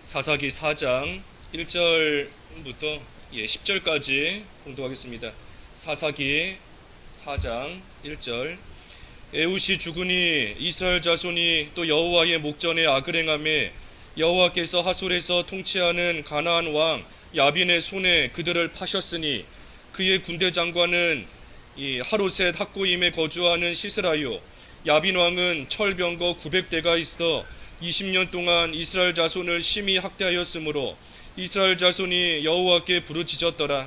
사사기 4장 1절부터 10절까지 공독하겠습니다. 사사기 4장 1절. 에훗이 죽으니 이스라엘 자손이 또 여호와의 목전에 악을 행하매 여호와께서 하솔에서 통치하는 가나안 왕 야빈의 손에 그들을 파셨으니 그의 군대 장관은 이 하롯셋 학고임에 거주하는 시스라요. 야빈 왕은 철병거 900대가 있어 20년 동안 이스라엘 자손을 심히 학대하였으므로 이스라엘 자손이 여호와께 부르짖었더라.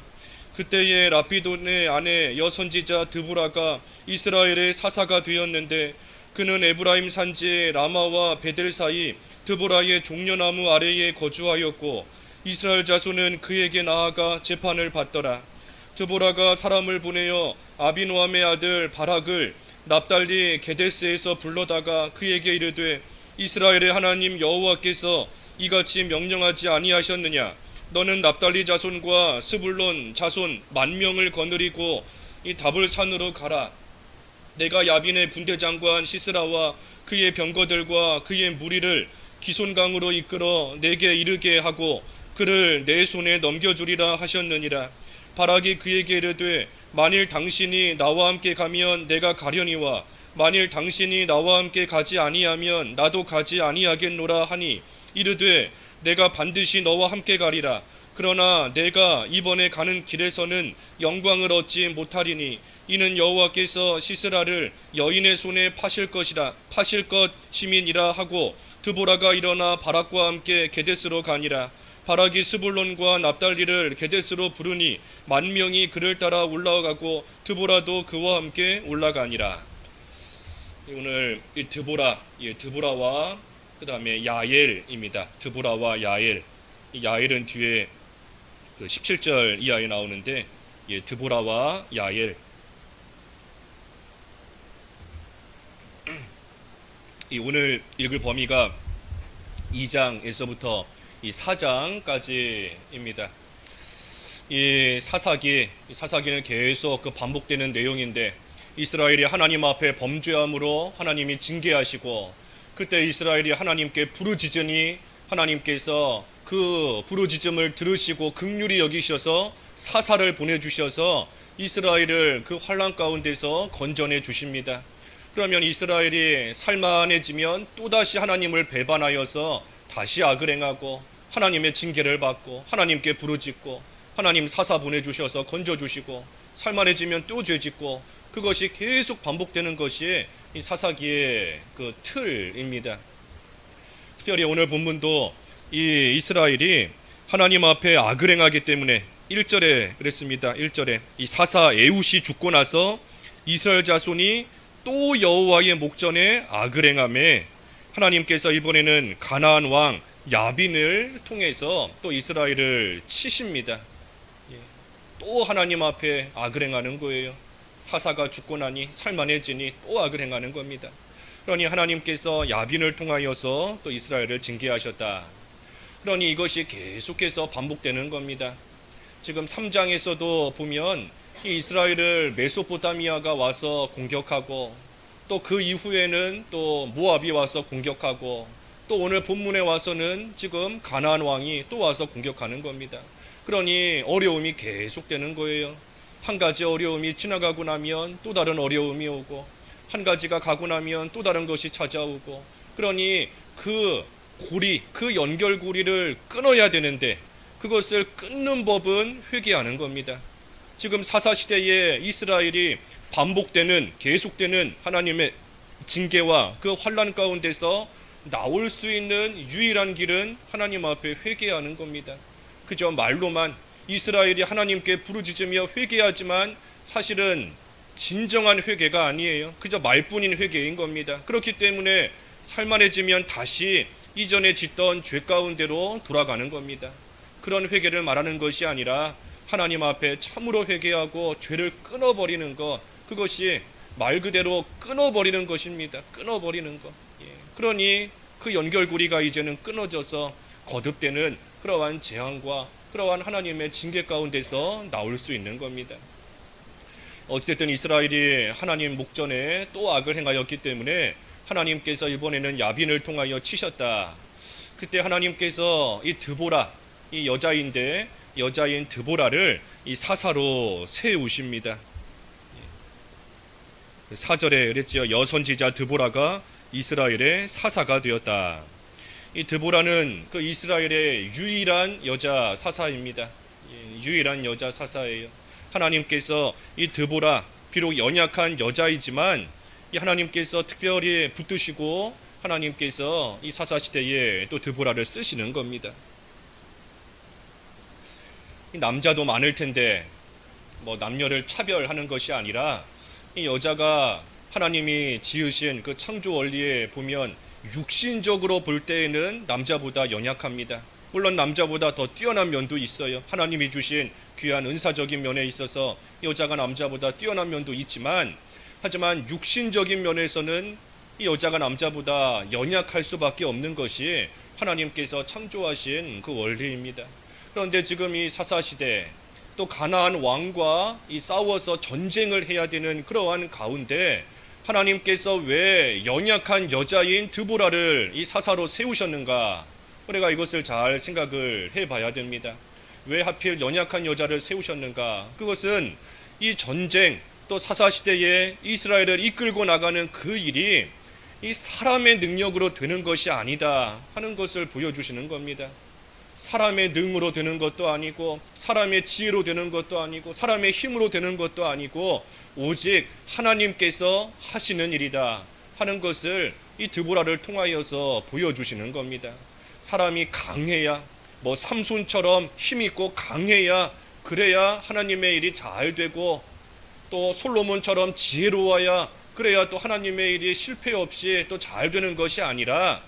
그때에 라피돈의 아내 여선지자 드보라가 이스라엘의 사사가 되었는데 그는 에브라임 산지의 라마와 베델 사이 드보라의 종려나무 아래에 거주하였고 이스라엘 자손은 그에게 나아가 재판을 받더라. 드보라가 사람을 보내어 아비노함의 아들 바락을 납달리 게데스에서 불러다가 그에게 이르되 이스라엘의 하나님 여호와께서 이같이 명령하지 아니하셨느냐? 너는 납달리 자손과 스불론 자손 10,000명을 거느리고 이 다볼산으로 가라. 내가 야빈의 군대 장관 시스라와 그의 병거들과 그의 무리를 기손강으로 이끌어 내게 이르게 하고 그를 내 손에 넘겨주리라 하셨느니라. 바락이 그에게 이르되 만일 당신이 나와 함께 가면 내가 가려니와 만일 당신이 나와 함께 가지 아니하면 나도 가지 아니하겠노라 하니 이르되 내가 반드시 너와 함께 가리라. 그러나 내가 이번에 가는 길에서는 영광을 얻지 못하리니 이는 여호와께서 시스라를 여인의 손에 파실 것임이니라 하고 드보라가 일어나 바락과 함께 게데스로 가니라. 바락이 스불론과 납달리를 게데스로 부르니 10,000명이 그를 따라 올라가고 드보라도 그와 함께 올라가니라. 오늘 이 드보라와 그 다음에 야엘입니다. 드보라와 야엘. 이 야엘은 뒤에 그 17절 이하에 나오는데 드보라와 야엘. 이 오늘 읽을 범위가 2장에서부터 이 4장까지입니다. 이 사사기는 계속 그 반복되는 내용인데 이스라엘이 하나님 앞에 범죄함으로 하나님이 징계하시고 그때 이스라엘이 하나님께 부르짖으니 하나님께서 그 부르짖음을 들으시고 긍휼히 여기셔서 사사를 보내주셔서 이스라엘을 그 환난 가운데서 건져내 주십니다. 그러면 이스라엘이 살만해지면 또다시 하나님을 배반하여서 다시 악을 행하고 하나님의 징계를 받고 하나님께 부르짖고 하나님 사사 보내주셔서 건져주시고 살만해지면 또 죄짓고 그것이 계속 반복되는 것이 이 사사기의 그 틀입니다. 특별히 오늘 본문도 이 이스라엘이 하나님 앞에 악을 행하기 때문에 1절에 그랬습니다. 1절에 이 사사 에훗이 죽고 나서 이스라엘 자손이 또 여호와의 목전에 악을 행하매 하나님께서 이번에는 가나안 왕 야빈을 통해서 또 이스라엘을 치십니다. 또 하나님 앞에 악을 행하는 거예요. 사사가 죽고 나니 살만해지니 또 악을 행하는 겁니다. 그러니 하나님께서 야빈을 통하여서 또 이스라엘을 징계하셨다. 그러니 이것이 계속해서 반복되는 겁니다. 지금 3장에서도 보면 이 이스라엘을 메소포타미아가 와서 공격하고 또 그 이후에는 또 모압이 와서 공격하고 또 오늘 본문에 와서는 지금 가나안 왕이 또 와서 공격하는 겁니다. 그러니 어려움이 계속되는 거예요. 한 가지 어려움이 지나가고 나면 또 다른 어려움이 오고 한 가지가 가고 나면 또 다른 것이 찾아오고 그러니 그 고리, 그 연결고리를 끊어야 되는데 그것을 끊는 법은 회개하는 겁니다. 지금 사사시대에 이스라엘이 반복되는 계속되는 하나님의 징계와 그 환난 가운데서 나올 수 있는 유일한 길은 하나님 앞에 회개하는 겁니다. 그저 말로만 이스라엘이 하나님께 부르짖으며 회개하지만 사실은 진정한 회개가 아니에요. 그저 말뿐인 회개인 겁니다. 그렇기 때문에 살만해지면 다시 이전에 짓던 죄 가운데로 돌아가는 겁니다. 그런 회개를 말하는 것이 아니라 하나님 앞에 참으로 회개하고 죄를 끊어버리는 것, 그것이 말 그대로 끊어버리는 것입니다. 끊어버리는 것. 그러니 그 연결고리가 이제는 끊어져서 거듭되는 그러한 재앙과 그러한 하나님의 징계 가운데서 나올 수 있는 겁니다. 어쨌든 이스라엘이 하나님 목전에 또 악을 행하였기 때문에 하나님께서 이번에는 야빈을 통하여 치셨다. 그때 하나님께서 이 드보라, 이 여자인 드보라를 이 사사로 세우십니다. 4절에 그랬죠. 여선지자 드보라가 이스라엘의 사사가 되었다. 이 드보라는 그 이스라엘의 유일한 여자 사사입니다. 유일한 여자 사사예요. 하나님께서 이 드보라, 비록 연약한 여자이지만 이 하나님께서 특별히 붙드시고 하나님께서 이 사사 시대에 또 드보라를 쓰시는 겁니다. 이 남자도 많을 텐데 뭐 남녀를 차별하는 것이 아니라 이 여자가 하나님이 지으신 그 창조 원리에 보면 육신적으로 볼 때에는 남자보다 연약합니다. 물론 남자보다 더 뛰어난 면도 있어요. 하나님이 주신 귀한 은사적인 면에 있어서 여자가 남자보다 뛰어난 면도 있지만, 하지만 육신적인 면에서는 이 여자가 남자보다 연약할 수밖에 없는 것이 하나님께서 창조하신 그 원리입니다. 그런데 지금 이 사사시대, 또 가나안 왕과 이 싸워서 전쟁을 해야 되는 그러한 가운데 하나님께서 왜 연약한 여자인 드보라를 이 사사로 세우셨는가? 우리가 이것을 잘 생각을 해봐야 됩니다. 왜 하필 연약한 여자를 세우셨는가? 그것은 이 전쟁, 또 사사시대에 이스라엘을 이끌고 나가는 그 일이 이 사람의 능력으로 되는 것이 아니다 하는 것을 보여주시는 겁니다. 사람의 능으로 되는 것도 아니고, 사람의 지혜로 되는 것도 아니고, 사람의 힘으로 되는 것도 아니고, 오직 하나님께서 하시는 일이다 하는 것을 이 드보라를 통하여서 보여주시는 겁니다. 사람이 강해야, 뭐 삼손처럼 힘있고 강해야, 그래야 하나님의 일이 잘 되고, 또 솔로몬처럼 지혜로워야 그래야 또 하나님의 일이 실패 없이 또 잘 되는 것이 아니라,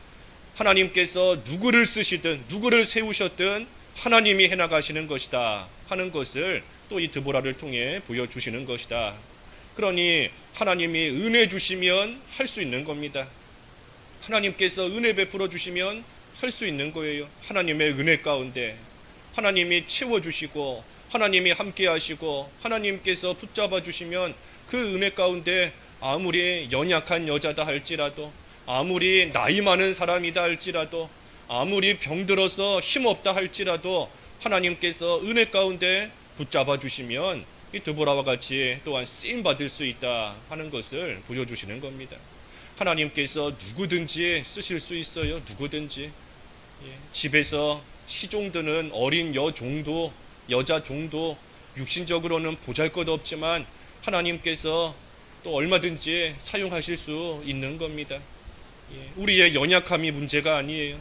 하나님께서 누구를 쓰시든 누구를 세우셨든 하나님이 해나가시는 것이다 하는 것을 또 이 드보라를 통해 보여주시는 것이다. 그러니 하나님이 은혜 주시면 할 수 있는 겁니다. 하나님께서 은혜 베풀어 주시면 할 수 있는 거예요. 하나님의 은혜 가운데 하나님이 채워주시고 하나님이 함께 하시고 하나님께서 붙잡아 주시면 그 은혜 가운데 아무리 연약한 여자다 할지라도, 아무리 나이 많은 사람이다 할지라도, 아무리 병들어서 힘없다 할지라도 하나님께서 은혜 가운데 붙잡아 주시면 이 드보라와 같이 또한 쓰임 받을 수 있다 하는 것을 보여주시는 겁니다. 하나님께서 누구든지 쓰실 수 있어요. 누구든지. 집에서 시종드는 어린 여자 종도 육신적으로는 보잘것없지만 하나님께서 또 얼마든지 사용하실 수 있는 겁니다. 우리의 연약함이 문제가 아니에요.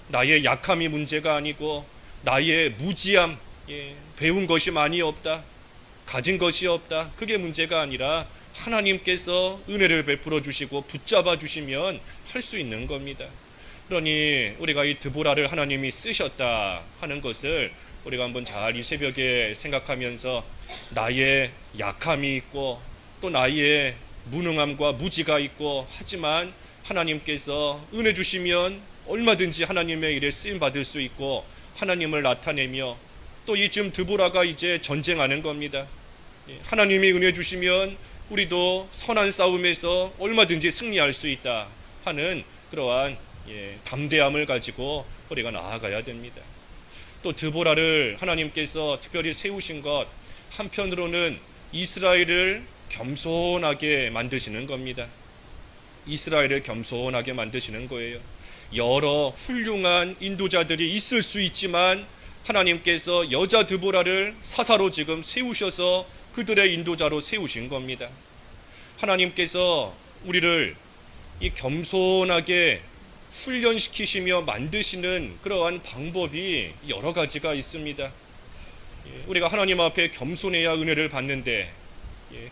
나의 약함이 문제가 아니고, 나의 무지함, 배운 것이 많이 없다, 가진 것이 없다, 그게 문제가 아니라 하나님께서 은혜를 베풀어 주시고 붙잡아 주시면 할 수 있는 겁니다. 그러니 우리가 이 드보라를 하나님이 쓰셨다 하는 것을 우리가 한번 잘 이 새벽에 생각하면서, 나의 약함이 있고 또 나의 무능함과 무지가 있고, 하지만 하나님께서 은혜 주시면 얼마든지 하나님의 일에 쓰임 받을 수 있고 하나님을 나타내며, 또 이 지금 드보라가 이제 전쟁하는 겁니다. 하나님이 은혜 주시면 우리도 선한 싸움에서 얼마든지 승리할 수 있다 하는 그러한 담대함을 가지고 우리가 나아가야 됩니다. 또 드보라를 하나님께서 특별히 세우신 것, 한편으로는 이스라엘을 겸손하게 만드시는 겁니다. 이스라엘을 겸손하게 만드시는 거예요. 여러 훌륭한 인도자들이 있을 수 있지만 하나님께서 여자 드보라를 사사로 지금 세우셔서 그들의 인도자로 세우신 겁니다. 하나님께서 우리를 이 겸손하게 훈련시키시며 만드시는 그러한 방법이 여러 가지가 있습니다. 우리가 하나님 앞에 겸손해야 은혜를 받는데,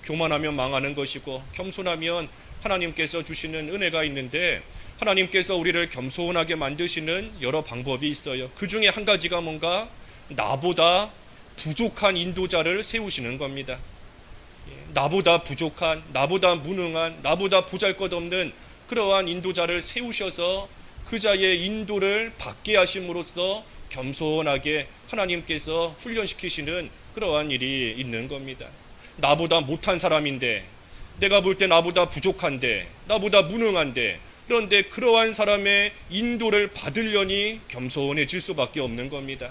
교만하면 망하는 것이고 겸손하면 하나님께서 주시는 은혜가 있는데, 하나님께서 우리를 겸손하게 만드시는 여러 방법이 있어요. 그 중에 한 가지가 뭔가, 나보다 부족한 인도자를 세우시는 겁니다. 나보다 부족한, 나보다 무능한, 나보다 보잘것없는 그러한 인도자를 세우셔서 그 자의 인도를 받게 하심으로써 겸손하게 하나님께서 훈련시키시는 그러한 일이 있는 겁니다. 나보다 못한 사람인데, 내가 볼 때 나보다 부족한데, 나보다 무능한데, 그런데 그러한 사람의 인도를 받으려니 겸손해질 수밖에 없는 겁니다.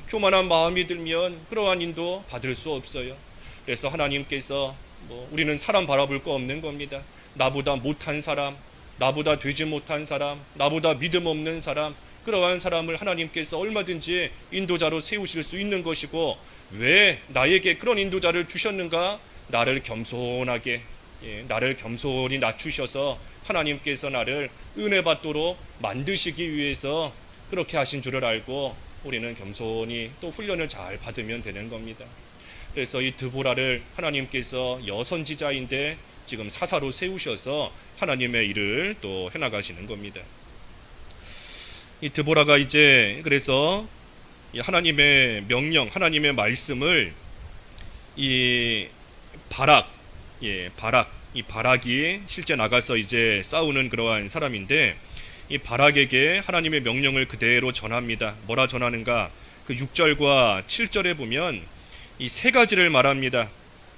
교만한 마음이 들면 그러한 인도 받을 수 없어요. 그래서 하나님께서 우리는 사람 바라볼 거 없는 겁니다. 나보다 못한 사람, 나보다 되지 못한 사람, 나보다 믿음 없는 사람, 그러한 사람을 하나님께서 얼마든지 인도자로 세우실 수 있는 것이고, 왜 나에게 그런 인도자를 주셨는가? 나를 겸손하게, 나를 겸손히 낮추셔서 하나님께서 나를 은혜 받도록 만드시기 위해서 그렇게 하신 줄을 알고 우리는 겸손히 또 훈련을 잘 받으면 되는 겁니다. 그래서 이 드보라를 하나님께서 여선지자인데 지금 사사로 세우셔서 하나님의 일을 또 해나가시는 겁니다. 이 드보라가 이제 그래서 하나님의 명령, 하나님의 말씀을 이 바락이 실제 나가서 이제 싸우는 그러한 사람인데, 이 바락에게 하나님의 명령을 그대로 전합니다. 뭐라 전하는가? 그 6절과 7절에 보면 이 세 가지를 말합니다.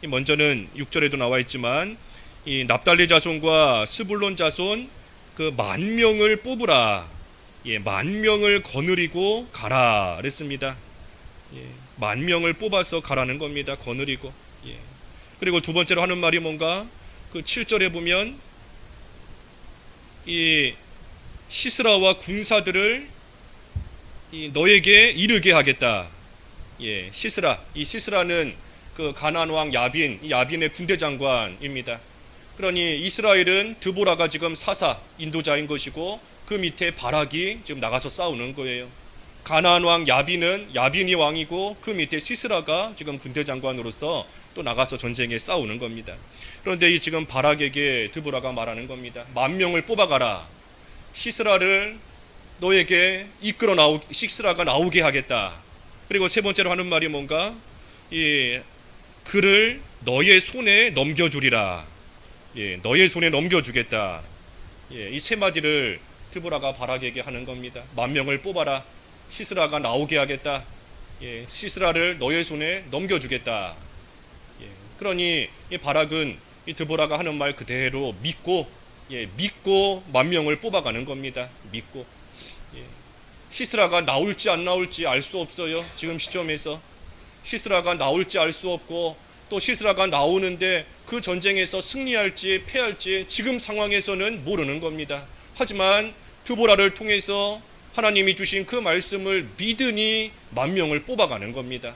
먼저는 6절에도 나와 있지만 이 납달리 자손과 스불론 자손 그 10,000명을 뽑으라. 10,000명을 거느리고 가라 그랬습니다. 10,000명을 뽑아서 가라는 겁니다. 거느리고. 그리고 두 번째로 하는 말이 뭔가? 그 7절에 보면 이 시스라와 군사들을 너에게 이르게 하겠다. 시스라. 이 시스라는 그 가나안 왕 야빈, 이 야빈의 군대 장관입니다. 그러니 이스라엘은 드보라가 지금 사사, 인도자인 것이고, 그 밑에 바락이 지금 나가서 싸우는 거예요. 가나안 왕 야빈은 야빈이 왕이고, 그 밑에 시스라가 지금 군대 장관으로서 또 나가서 전쟁에 싸우는 겁니다. 그런데 이 지금 바락에게 드보라가 말하는 겁니다. 10,000명을 뽑아가라. 시스라를 너에게 시스라가 나오게 하겠다. 그리고 세 번째로 하는 말이 뭔가? 그를 너의 손에 넘겨주리라. 너의 손에 넘겨주겠다. 이 세 마디를 드보라가 바락에게 하는 겁니다. 10,000명을 뽑아라. 시스라가 나오게 하겠다. 시스라를 너의 손에 넘겨주겠다. 그러니 이 바락은 이 드보라가 하는 말 그대로 믿고 10,000명을 뽑아가는 겁니다. 믿고. 시스라가 나올지 안 나올지 알 수 없어요. 지금 시점에서 시스라가 나올지 알 수 없고, 또 시스라가 나오는데 그 전쟁에서 승리할지 패할지 지금 상황에서는 모르는 겁니다. 하지만 드보라를 통해서 하나님이 주신 그 말씀을 믿으니 10,000명을 뽑아가는 겁니다.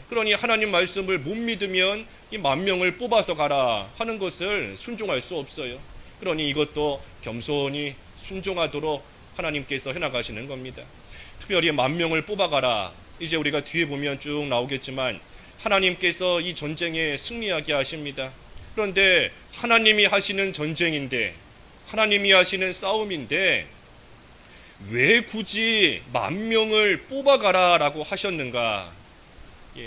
그러니 하나님 말씀을 못 믿으면 이 10,000명을 뽑아서 가라 하는 것을 순종할 수 없어요. 그러니 이것도 겸손히 순종하도록 하나님께서 해나가시는 겁니다. 특별히 10,000명을 뽑아가라. 이제 우리가 뒤에 보면 쭉 나오겠지만 하나님께서 이 전쟁에 승리하게 하십니다. 그런데 하나님이 하시는 전쟁인데, 하나님이 하시는 싸움인데 왜 굳이 10,000명을 뽑아가라 라고 하셨는가?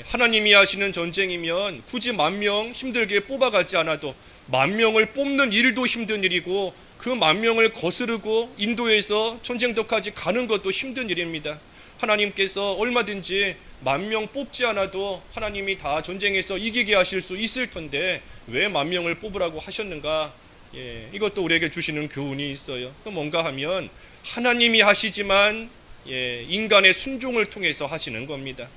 하나님이 하시는 전쟁이면 굳이 10,000명 힘들게 뽑아가지 않아도, 10,000명을 뽑는 일도 힘든 일이고 그 10,000명을 거스르고 인도에서 전쟁터까지 가는 것도 힘든 일입니다. 하나님께서 얼마든지 10,000명 뽑지 않아도 하나님이 다 전쟁에서 이기게 하실 수 있을 텐데 왜 10,000명을 뽑으라고 하셨는가? 이것도 우리에게 주시는 교훈이 있어요. 뭔가 하면 하나님이 하시지만 인간의 순종을 통해서 하시는 겁니다.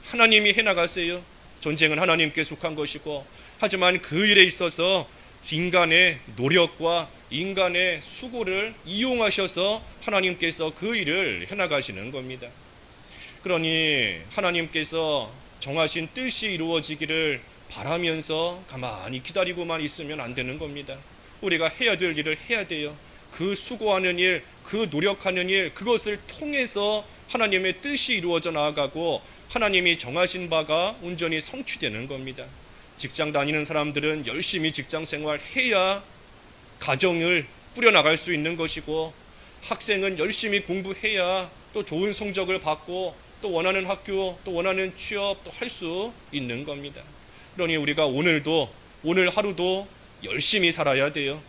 하나님이 해나가세요. 전쟁은 하나님께 속한 것이고, 하지만 그 일에 있어서 인간의 노력과 인간의 수고를 이용하셔서 하나님께서 그 일을 해나가시는 겁니다. 그러니 하나님께서 정하신 뜻이 이루어지기를 바라면서 가만히 기다리고만 있으면 안 되는 겁니다. 우리가 해야 될 일을 해야 돼요. 그 수고하는 일, 그 노력하는 일, 그것을 통해서 하나님의 뜻이 이루어져 나아가고 하나님이 정하신 바가 온전히 성취되는 겁니다. 직장 다니는 사람들은 열심히 직장 생활해야 가정을 꾸려나갈 수 있는 것이고, 학생은 열심히 공부해야 또 좋은 성적을 받고 또 원하는 학교, 또 원하는 취업 또 할 수 있는 겁니다. 그러니 우리가 오늘 하루도 열심히 살아야 돼요.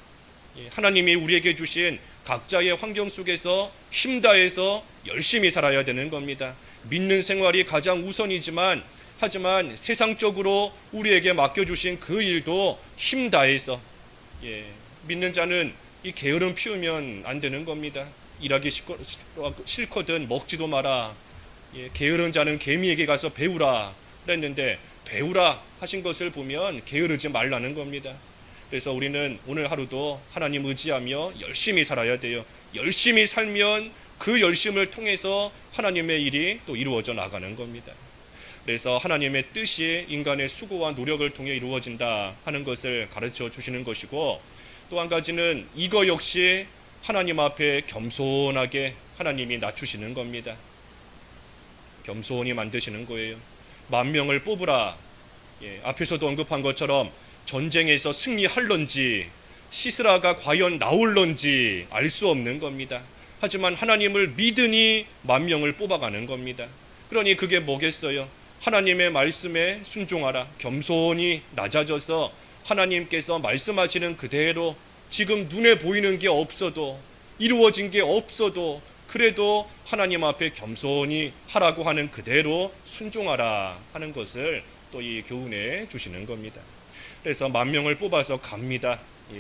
하나님이 우리에게 주신 각자의 환경 속에서 힘다해서 열심히 살아야 되는 겁니다. 믿는 생활이 가장 우선이지만, 하지만 세상적으로 우리에게 맡겨주신 그 일도 힘다해서, 믿는 자는 이 게으름 피우면 안 되는 겁니다. 일하기 싫거든 먹지도 마라. 게으른 자는 개미에게 가서 배우라 그랬는데 배우라 하신 것을 보면 게으르지 말라는 겁니다. 그래서 우리는 오늘 하루도 하나님 의지하며 열심히 살아야 돼요. 열심히 살면 그 열심을 통해서 하나님의 일이 또 이루어져 나가는 겁니다. 그래서 하나님의 뜻이 인간의 수고와 노력을 통해 이루어진다 하는 것을 가르쳐 주시는 것이고, 또 한 가지는 이거 역시 하나님 앞에 겸손하게 하나님이 낮추시는 겁니다. 겸손히 만드시는 거예요. 만명을 뽑으라. 앞에서도 언급한 것처럼 전쟁에서 승리할런지 시스라가 과연 나올런지 알 수 없는 겁니다. 하지만 하나님을 믿으니 만명을 뽑아가는 겁니다. 그러니 그게 뭐겠어요? 하나님의 말씀에 순종하라. 겸손히 낮아져서 하나님께서 말씀하시는 그대로 지금 눈에 보이는 게 없어도 이루어진 게 없어도 그래도 하나님 앞에 겸손히 하라고 하는 그대로 순종하라 하는 것을 또 이 교훈에 주시는 겁니다. 그래서 만명을 뽑아서 갑니다.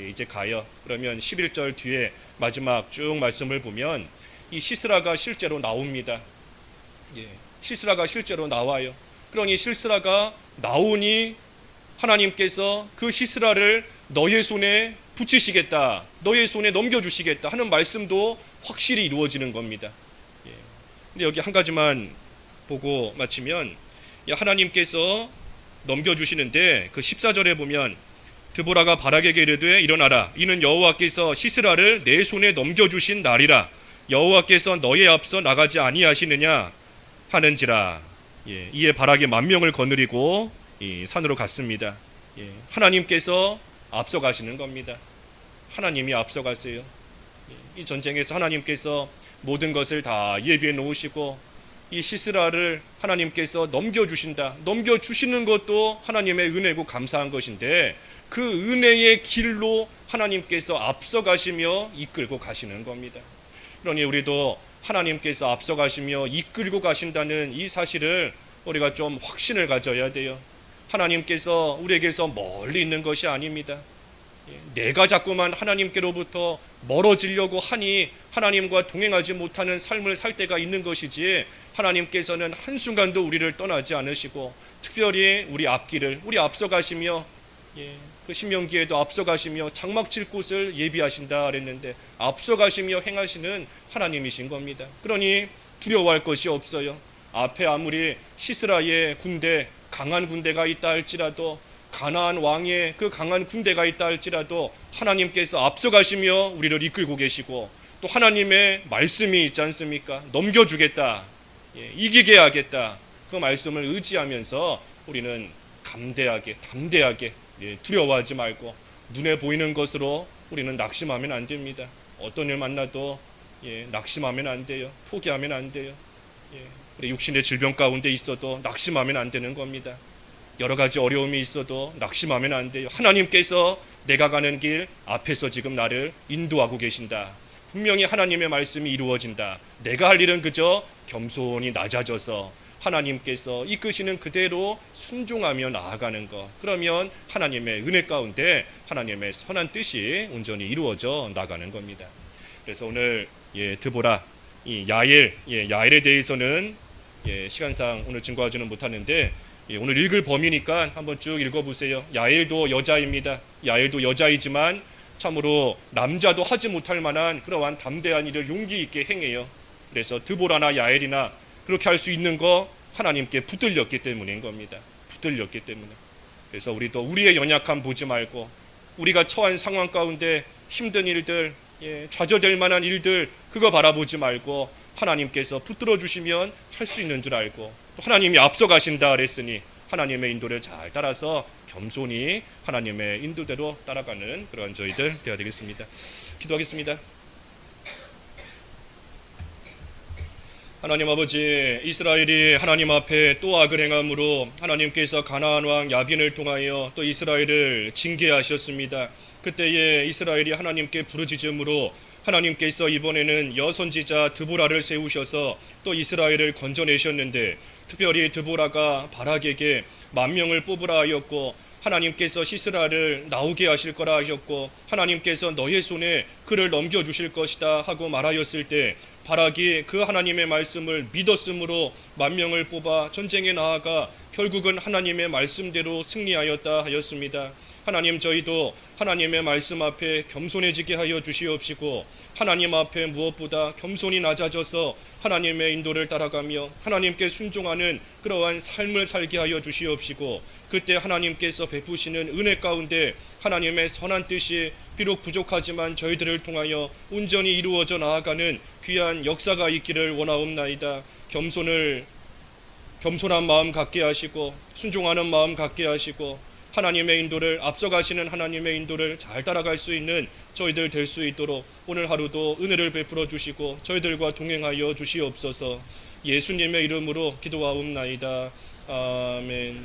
이제 가요. 그러면 11절 뒤에 마지막 쭉 말씀을 보면 이 시스라가 실제로 나옵니다. 시스라가 실제로 나와요. 그러니 시스라가 나오니 하나님께서 그 시스라를 너의 손에 붙이시겠다, 너의 손에 넘겨주시겠다 하는 말씀도 확실히 이루어지는 겁니다. 근데 여기 한 가지만 보고 마치면 하나님께서 넘겨주시는데 그 14절에 보면 드보라가 바락에게 이르되 일어나라, 이는 여호와께서 시스라를 내 손에 넘겨주신 날이라. 여호와께서 너의 앞서 나가지 아니하시느냐 하는지라. 이에 바락이 만명을 거느리고 산으로 갔습니다. 하나님께서 앞서가시는 겁니다. 하나님이 앞서가세요. 이 전쟁에서 하나님께서 모든 것을 다 예비해 놓으시고 이 시스라를 하나님께서 넘겨주신다. 넘겨주시는 것도 하나님의 은혜고 감사한 것인데 그 은혜의 길로 하나님께서 앞서가시며 이끌고 가시는 겁니다. 그러니 우리도 하나님께서 앞서가시며 이끌고 가신다는 이 사실을 우리가 좀 확신을 가져야 돼요. 하나님께서 우리에게서 멀리 있는 것이 아닙니다. 내가 자꾸만 하나님께로부터 멀어지려고 하니 하나님과 동행하지 못하는 삶을 살 때가 있는 것이지, 하나님께서는 한순간도 우리를 떠나지 않으시고 특별히 우리 앞길을 우리 앞서가시며 그 신명기에도 앞서가시며 장막 칠 곳을 예비하신다 그랬는데 앞서가시며 행하시는 하나님이신 겁니다. 그러니 두려워할 것이 없어요. 앞에 아무리 시스라의 군대, 강한 군대가 있다 할지라도, 가나안 왕의 그 강한 군대가 있다 할지라도 하나님께서 앞서가시며 우리를 이끌고 계시고 또 하나님의 말씀이 있지 않습니까? 넘겨주겠다, 이기게 하겠다, 그 말씀을 의지하면서 우리는 담대하게 두려워하지 말고 눈에 보이는 것으로 우리는 낙심하면 안 됩니다. 어떤 일 만나도 낙심하면 안 돼요. 포기하면 안 돼요. 우리 육신의 질병 가운데 있어도 낙심하면 안 되는 겁니다. 여러 가지 어려움이 있어도 낙심하면 안 돼요. 하나님께서 내가 가는 길 앞에서 지금 나를 인도하고 계신다. 분명히 하나님의 말씀이 이루어진다. 내가 할 일은 그저 겸손히 낮아져서 하나님께서 이끄시는 그대로 순종하며 나아가는 것. 그러면 하나님의 은혜 가운데 하나님의 선한 뜻이 온전히 이루어져 나가는 겁니다. 그래서 오늘 드보라, 이 야엘에 대해서는 시간상 오늘 증거하지는 못하는데 오늘 읽을 범위니까 한번 쭉 읽어보세요. 야엘도 여자입니다. 야엘도 여자이지만 참으로 남자도 하지 못할 만한 그러한 담대한 일을 용기 있게 행해요. 그래서 드보라나 야엘이나 그렇게 할 수 있는 거 하나님께 붙들렸기 때문인 겁니다. 붙들렸기 때문에. 그래서 우리도 우리의 연약함 보지 말고 우리가 처한 상황 가운데 힘든 일들, 좌절될 만한 일들 그거 바라보지 말고 하나님께서 붙들어 주시면 할 수 있는 줄 알고 또 하나님이 앞서가신다 그랬으니 하나님의 인도를 잘 따라서 겸손히 하나님의 인도대로 따라가는 그런 저희들 되어야 되겠습니다. 기도하겠습니다. 하나님 아버지, 이스라엘이 하나님 앞에 또 악을 행함으로 하나님께서 가나안 왕 야빈을 통하여 또 이스라엘을 징계하셨습니다. 그때에 이스라엘이 하나님께 부르짖음으로 하나님께서 이번에는 여선지자 드보라를 세우셔서 또 이스라엘을 건져내셨는데, 특별히 드보라가 바락에게 만명을 뽑으라 하였고 하나님께서 시스라를 나오게 하실 거라 하셨고 하나님께서 너의 손에 그를 넘겨주실 것이다 하고 말하였을 때 바락이 그 하나님의 말씀을 믿었으므로 만 명을 뽑아 전쟁에 나아가 결국은 하나님의 말씀대로 승리하였다 하였습니다. 하나님, 저희도 하나님의 말씀 앞에 겸손해지게 하여 주시옵시고 하나님 앞에 무엇보다 겸손히 낮아져서 하나님의 인도를 따라가며 하나님께 순종하는 그러한 삶을 살게 하여 주시옵시고 그때 하나님께서 베푸시는 은혜 가운데 하나님의 선한 뜻이 비록 부족하지만 저희들을 통하여 온전히 이루어져 나아가는 귀한 역사가 있기를 원하옵나이다. 겸손한 마음 갖게 하시고 순종하는 마음 갖게 하시고 하나님의 인도를 앞서가시는 하나님의 인도를 잘 따라갈 수 있는 저희들 될 수 있도록 오늘 하루도 은혜를 베풀어 주시고 저희들과 동행하여 주시옵소서. 예수님의 이름으로 기도하옵나이다. 아멘.